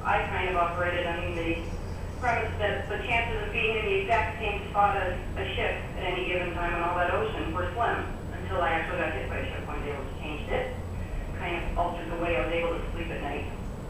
I kind of operated on the premise that the chances of being in the exact same spot as a ship at any given time in all that ocean were slim, until I actually got hit by a ship one day, which changed it. Kind of altered the way I was able to sleep at night.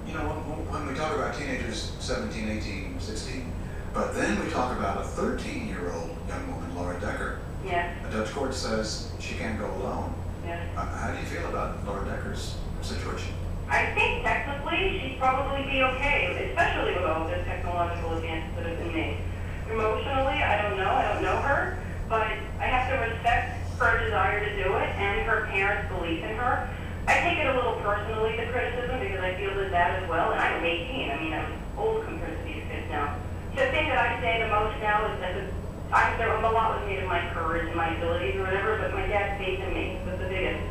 You know, when we talk about teenagers, 17, 18, 16, but then we talk about a 13-year-old young woman, Laura Decker. Yes. A Dutch court says she can't go alone. Yes. How do you feel about Laura Decker's situation? I think technically she'd probably be okay, especially with all the technological advances that have been made. Emotionally, I don't know her, but I have to respect her desire to do it and her parents' belief in her. I take it a little personally, the criticism, because I feel that as well, and I'm 18. I mean, I'm old compared to these kids now. The thing that I say the most now is that a lot was made of my courage and my abilities or whatever, but my dad's faith in me was the biggest.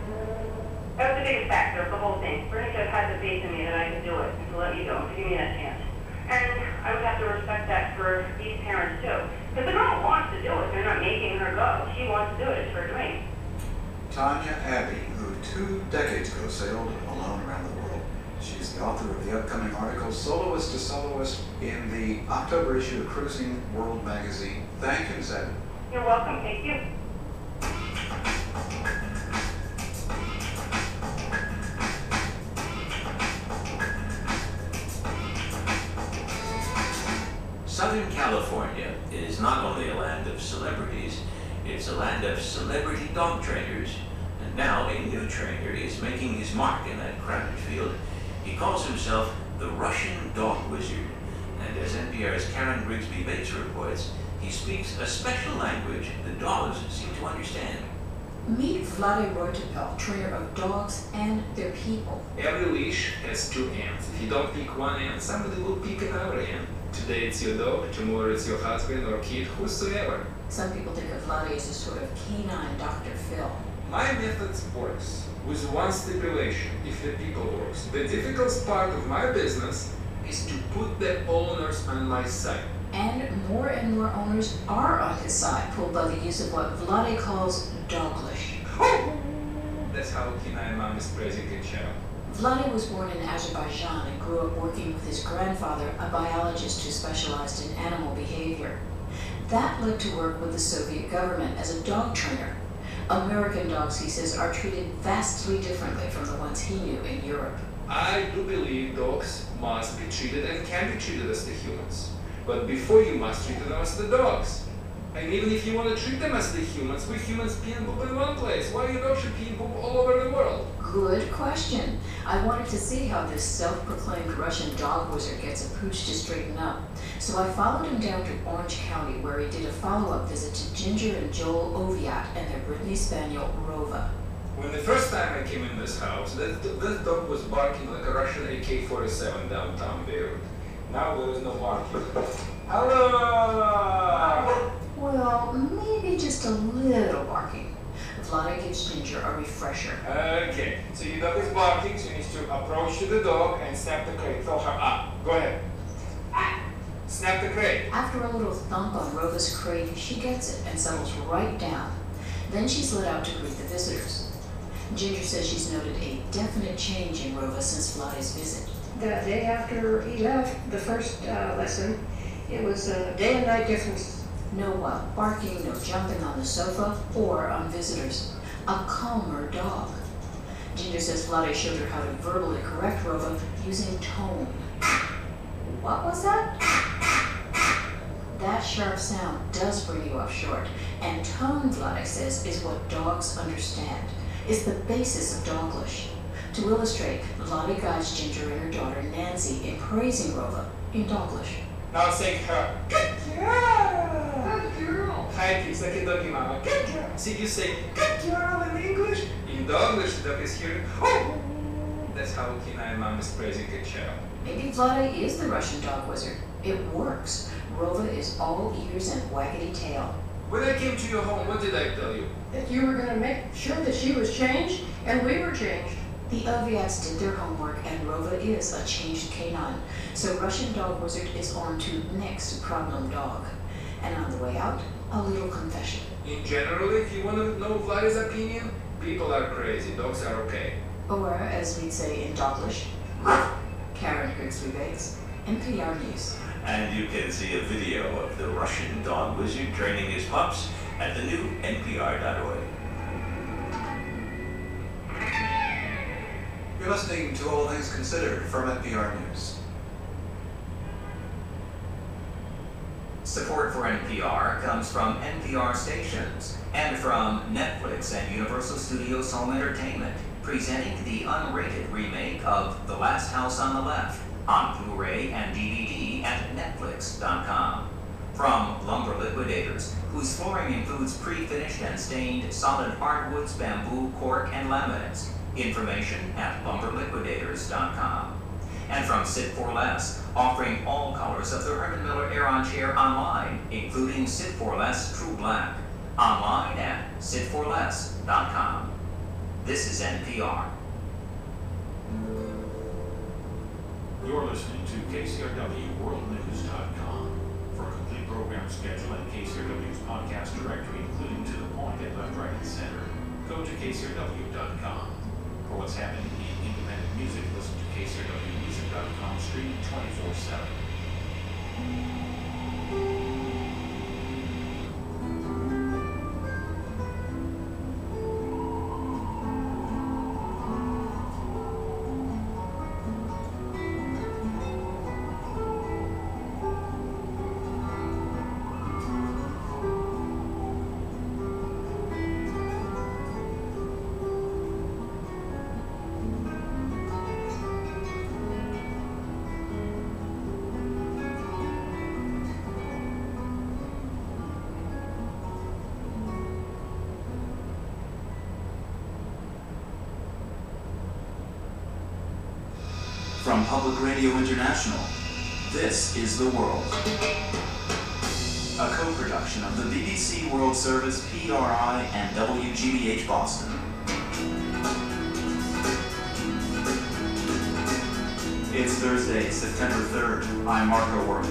That was the biggest factor of the whole thing. For him to have had the faith in me that I could do it and to let me go, to give me that chance. And I would have to respect that for these parents too. Because the girl wants to do it. They're not making her go. She wants to do it. It's her dream. Tanya Abbey, who 2 decades ago sailed alone around the world. She's the author of the upcoming article, Soloist to Soloist, in the October issue of Cruising World magazine. Thank you, Ms. Abbey. You're welcome. Thank you. Southern California is not only a land of celebrities, it's a land of celebrity dog trainers. And now a new trainer is making his mark in that crowded field. He calls himself the Russian Dog Wizard. And as NPR's Karen Grigsby Bates reports, he speaks a special language the dogs seem to understand. Meet Vlade Roitepel, trainer of dogs and their people. Every leash has 2 ends. If you don't pick one end, somebody will pick another end. Today it's your dog, tomorrow it's your husband or kid, whosoever. Some people think of Vlade as a sort of canine Dr. Phil. My method works with one stipulation: if the people works. The difficult part of my business is to put the owners on my side. And more owners are on his side, pulled by the use of what Vlade calls doglish. That's how canine mom is praising a child. Vlade was born in Azerbaijan and grew up working with his grandfather, a biologist who specialized in animal behavior. That led to work with the Soviet government as a dog trainer. American dogs, he says, are treated vastly differently from the ones he knew in Europe. I do believe dogs must be treated and can be treated as the humans. But before you must treat them as the dogs. And even if you want to treat them as the humans, we humans pee and poop in one place. Why you don't pee and poop all over the world? Good question. I wanted to see how this self-proclaimed Russian dog wizard gets a pooch to straighten up. So I followed him down to Orange County, where he did a follow-up visit to Ginger and Joel Oviatt and their Brittany Spaniel, Rova. When the first time I came in this house, this dog was barking like a Russian AK-47 downtown Beirut. Now there is no barking. Hello! Well, maybe just a little barking. Vlade gives Ginger a refresher. Okay, so your dog is barking, so you need to approach to the dog and snap the crate. Throw her up. Go ahead. Snap the crate. After a little thump on Rova's crate, she gets it and settles right down. Then she's let out to greet the visitors. Ginger says she's noted a definite change in Rova since Vlade's visit. The day after he left, the first lesson, it was a day and night difference. No wild barking, no jumping on the sofa or on visitors. A calmer dog. Ginger says Vlade showed her how to verbally correct Rova using tone. What was that? That sharp sound does bring you up short, and tone, Vlade says, is what dogs understand. It's the basis of doglish. To illustrate, Vlade guides Ginger and her daughter Nancy in praising Rova in doglish. Now say her. Good girl! Good girl! Hi, kids, like a doggy mama. Good girl! See, you say good girl in English. In doglish, the dog is hearing. Oh! That's how canine mom is praising a child. Maybe Vlade is the Russian dog wizard. It works. Rova is all ears and waggity tail. When I came to your home, what did I tell you? That you were going to make sure that she was changed, and we were changed. The Oviats did their homework, and Rova is a changed canine. So Russian Dog Wizard is on to next problem dog. And on the way out, a little confession. In general, if you want to know Vlade's opinion, people are crazy, dogs are okay. Or, as we'd say in Doglish, Karen Grigsby Bates. NPR News. And you can see a video of the Russian dog wizard training his pups at the new NPR.org. You're listening to All Things Considered from NPR News. Support for NPR comes from NPR stations and from Netflix and Universal Studios Home Entertainment, presenting the unrated remake of The Last House on the Left on Blu-ray and DVD at Netflix.com. From Lumber Liquidators, whose flooring includes pre-finished and stained solid hardwoods, bamboo, cork, and laminates. Information at LumberLiquidators.com. And from Sit for Less, offering all colors of the Herman Miller Aeron chair online, including Sit for Less True Black. Online at sitforless.com. This is NPR. You're listening to KCRWWorldNews.com. For a complete program schedule and KCRW's podcast directory, including To the Point and Left, Right, and Center, go to KCRW.com. For what's happening in independent music, listen to KCRWMusic.com, streaming 24/7. From Public Radio International, this is The World. A co-production of the BBC World Service, PRI, and WGBH Boston. It's Thursday, September 3rd. I'm Mark O'Rourke.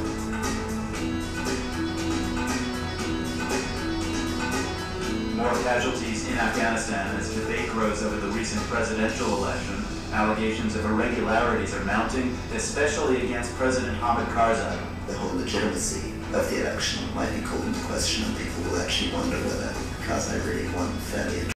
More casualties in Afghanistan as debate grows over the recent presidential election. Allegations of irregularities are mounting, especially against President Hamid Karzai. The whole legitimacy of the election might be called into question, and people will actually wonder whether Karzai really won fairly and